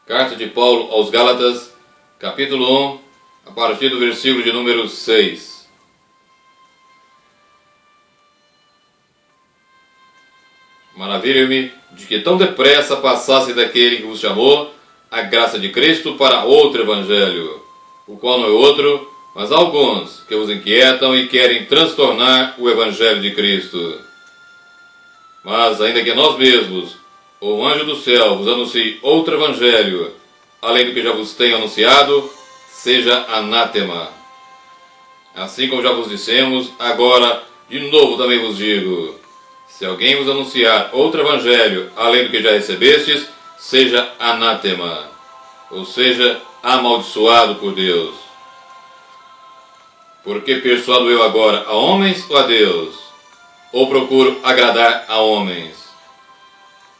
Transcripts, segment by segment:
Carta de Paulo aos Gálatas, capítulo 1, a partir do versículo de número 6. Maravilho-me de que tão depressa passasse daquele que vos chamou a graça de Cristo para outro evangelho, o qual não é outro, mas alguns que vos inquietam e querem transtornar o evangelho de Cristo. Mas ainda que nós mesmos, ou um anjo do céu, vos anuncie outro evangelho, além do que já vos tenho anunciado, seja anátema. Assim como já vos dissemos, agora de novo também vos digo: se alguém vos anunciar outro evangelho, além do que já recebestes, seja anátema, ou seja, amaldiçoado por Deus. Porque persuado eu agora a homens ou a Deus? Ou procuro agradar a homens?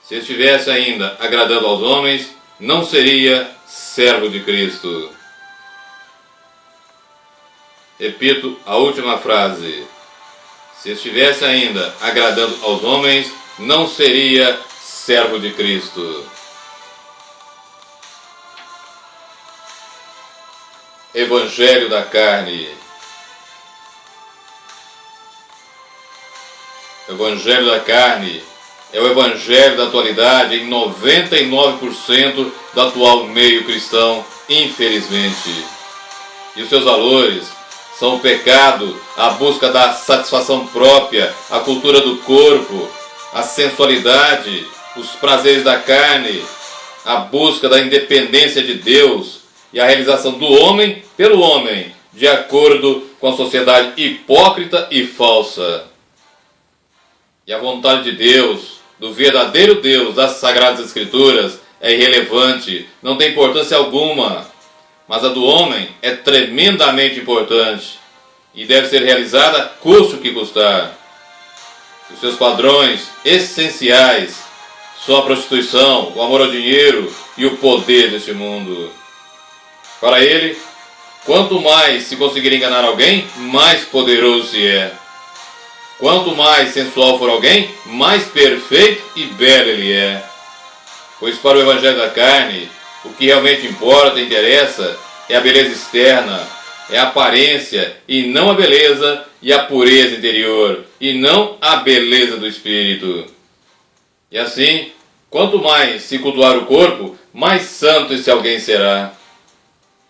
Se estivesse ainda agradando aos homens, não seria servo de Cristo. Repito a última frase. Se estivesse ainda agradando aos homens, não seria servo de Cristo. Evangelho da carne. Evangelho da carne é o evangelho da atualidade em 99% do atual meio cristão, infelizmente. E os seus valores são o pecado, a busca da satisfação própria, a cultura do corpo, a sensualidade, os prazeres da carne, a busca da independência de Deus e a realização do homem pelo homem, de acordo com a sociedade hipócrita e falsa. E a vontade de Deus, do verdadeiro Deus das Sagradas Escrituras, é irrelevante, não tem importância alguma. Mas a do homem é tremendamente importante e deve ser realizada custe o que custar. Os seus padrões essenciais são a prostituição, o amor ao dinheiro e o poder deste mundo. Para ele, quanto mais se conseguir enganar alguém, mais poderoso se é. Quanto mais sensual for alguém, mais perfeito e belo ele é. Pois para o evangelho da carne, o que realmente importa e interessa é a beleza externa, é a aparência e não a beleza, e a pureza interior e não a beleza do espírito. E assim, quanto mais se cultuar o corpo, mais santo esse alguém será.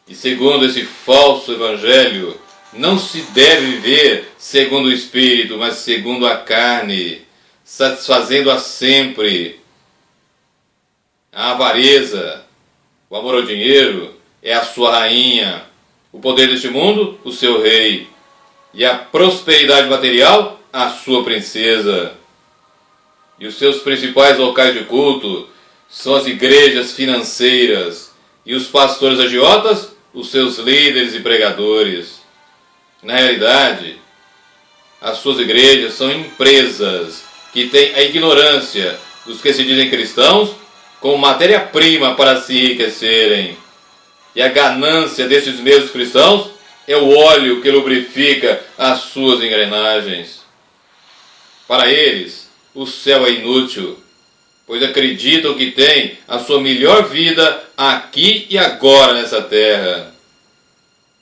E segundo esse falso evangelho, não se deve viver segundo o espírito, mas segundo a carne, satisfazendo-a sempre. A avareza, o amor ao dinheiro, é a sua rainha, o poder deste mundo, o seu rei, e a prosperidade material, a sua princesa. E os seus principais locais de culto são as igrejas financeiras, e os pastores agiotas, os seus líderes e pregadores. Na realidade, as suas igrejas são empresas que têm a ignorância dos que se dizem cristãos como matéria-prima para se enriquecerem. E a ganância desses mesmos cristãos é o óleo que lubrifica as suas engrenagens. Para eles, o céu é inútil, pois acreditam que têm a sua melhor vida aqui e agora nessa terra.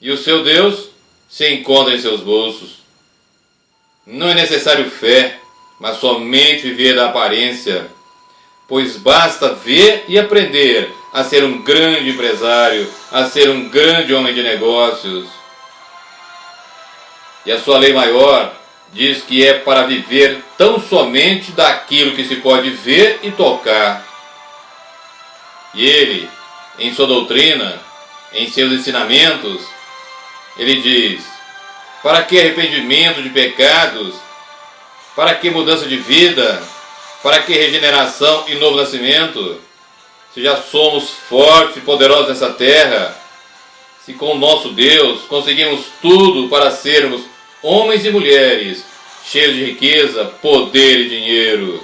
E o seu Deus se encontra em seus bolsos. Não é necessário fé, mas somente viver da aparência, pois basta ver e aprender a ser um grande empresário, a ser um grande homem de negócios. E a sua lei maior diz que é para viver tão somente daquilo que se pode ver e tocar. E ele, em sua doutrina, em seus ensinamentos, ele diz: para que arrependimento de pecados? Para que mudança de vida? Para que regeneração e novo nascimento? Se já somos fortes e poderosos nessa terra, se com o nosso Deus conseguimos tudo para sermos homens e mulheres cheios de riqueza, poder e dinheiro,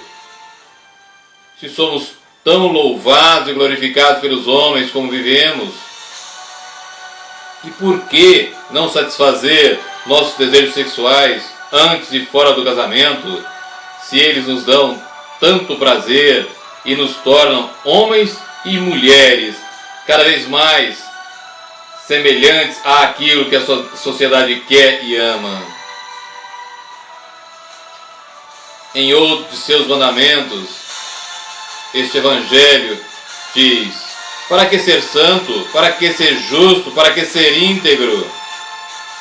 se somos tão louvados e glorificados pelos homens como vivemos, e por que não satisfazer nossos desejos sexuais antes e fora do casamento, se eles nos dão tanto prazer e nos tornam homens e mulheres cada vez mais semelhantes àquilo que a sociedade quer e ama. Em outro de seus mandamentos, este Evangelho diz: para que ser santo? Para que ser justo? Para que ser íntegro?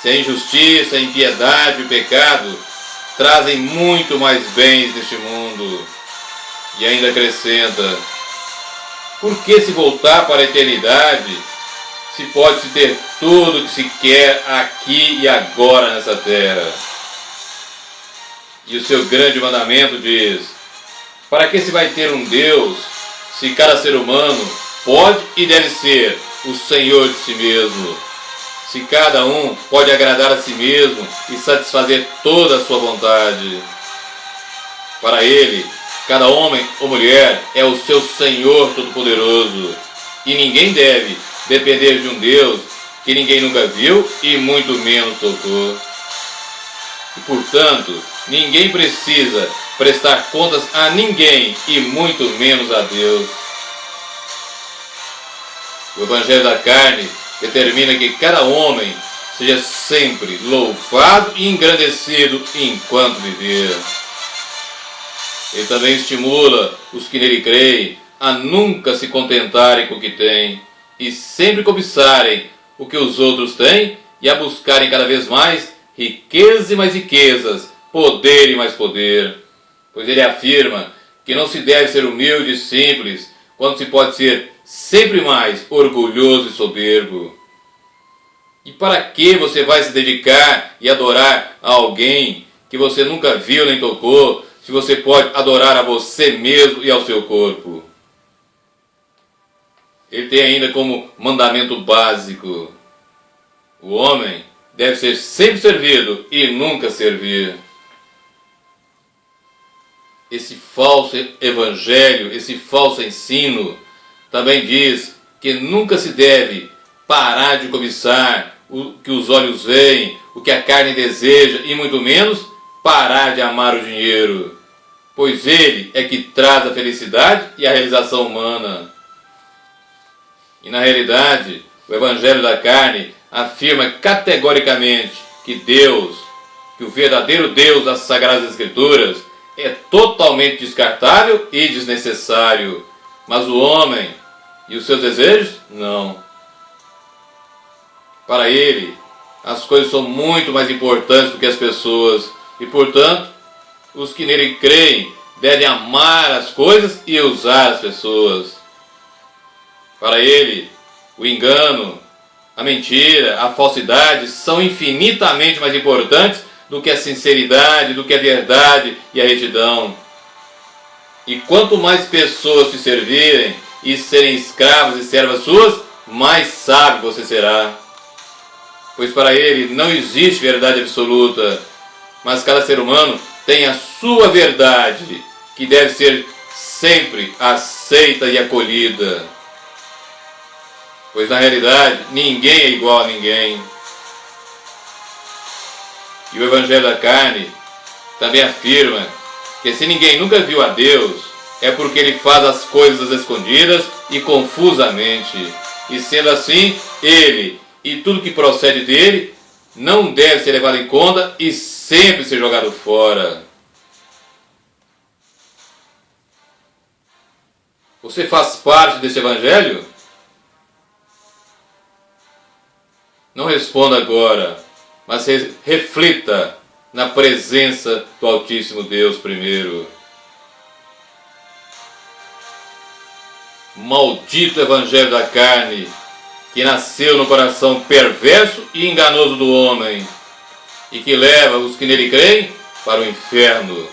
Se a injustiça, a impiedade e o pecado trazem muito mais bens neste mundo. E ainda acrescenta: por que se voltar para a eternidade, se pode-se ter tudo o que se quer aqui e agora nessa terra? E o seu grande mandamento diz: para que se vai ter um Deus, se cada ser humano pode e deve ser o Senhor de si mesmo? Se cada um pode agradar a si mesmo e satisfazer toda a sua vontade? Para ele, cada homem ou mulher é o seu Senhor Todo-Poderoso, e ninguém deve depender de um Deus que ninguém nunca viu e muito menos tocou. E, portanto, ninguém precisa prestar contas a ninguém e muito menos a Deus. O Evangelho da Carne determina que cada homem seja sempre louvado e engrandecido enquanto viver. Ele também estimula os que nele creem a nunca se contentarem com o que têm e sempre cobiçarem o que os outros têm e a buscarem cada vez mais riquezas e mais riquezas, poder e mais poder. Pois ele afirma que não se deve ser humilde e simples quando se pode ser sempre mais orgulhoso e soberbo. E para que você vai se dedicar e adorar a alguém que você nunca viu nem tocou, se você pode adorar a você mesmo e ao seu corpo? Ele tem ainda como mandamento básico: o homem deve ser sempre servido e nunca servir. Esse falso evangelho, esse falso ensino, também diz que nunca se deve parar de cobiçar o que os olhos veem, o que a carne deseja, e muito menos parar de amar o dinheiro, pois ele é que traz a felicidade e a realização humana. E na realidade, o Evangelho da Carne afirma categoricamente que Deus, que o verdadeiro Deus das Sagradas Escrituras, é totalmente descartável e desnecessário, mas o homem e os seus desejos, não. Para ele, as coisas são muito mais importantes do que as pessoas, e portanto, os que nele creem devem amar as coisas e usar as pessoas. Para ele, o engano, a mentira, a falsidade são infinitamente mais importantes do que a sinceridade, do que a verdade e a retidão. E quanto mais pessoas te servirem e serem escravos e servas suas, mais sábio você será. Pois para ele não existe verdade absoluta, mas cada ser humano tem a sua verdade, que deve ser sempre aceita e acolhida. Pois na realidade, ninguém é igual a ninguém. E o Evangelho da Carne também afirma que se ninguém nunca viu a Deus, é porque ele faz as coisas escondidas e confusamente. E sendo assim, ele e tudo que procede dele não deve ser levado em conta e sempre ser jogado fora. Você faz parte desse Evangelho? Não responda agora, mas reflita na presença do Altíssimo Deus primeiro. Maldito Evangelho da Carne, que nasceu no coração perverso e enganoso do homem, e que leva os que nele creem para o inferno.